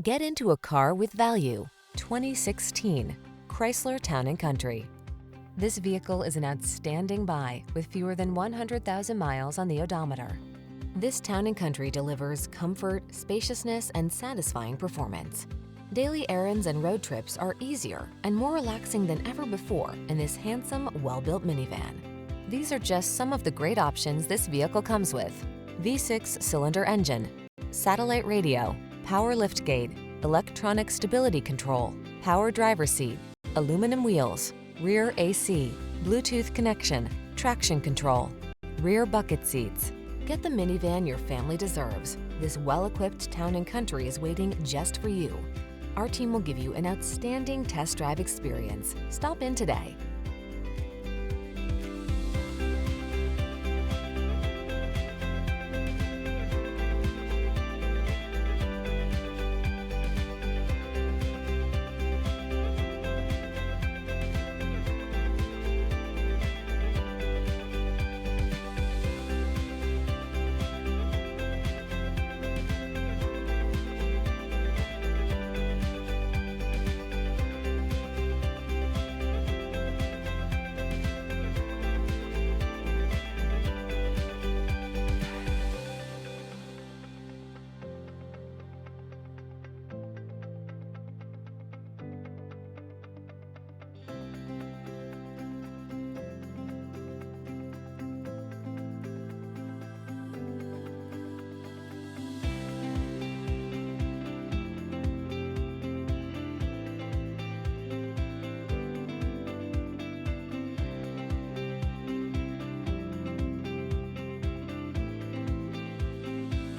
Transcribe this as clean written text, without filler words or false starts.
Get into a car with value. 2016 Chrysler Town & Country. This vehicle is an outstanding buy with fewer than 100,000 miles on the odometer. This Town & Country delivers comfort, spaciousness, and satisfying performance. Daily errands and road trips are easier and more relaxing than ever before in this handsome, well-built minivan. These are just some of the great options this vehicle comes with: V6 cylinder engine, satellite radio, power liftgate, electronic stability control, power driver seat, aluminum wheels, rear AC, Bluetooth connection, traction control, rear bucket seats. Get the minivan your family deserves. This well-equipped Town & Country is waiting just for you. Our team will give you an outstanding test drive experience. Stop in today.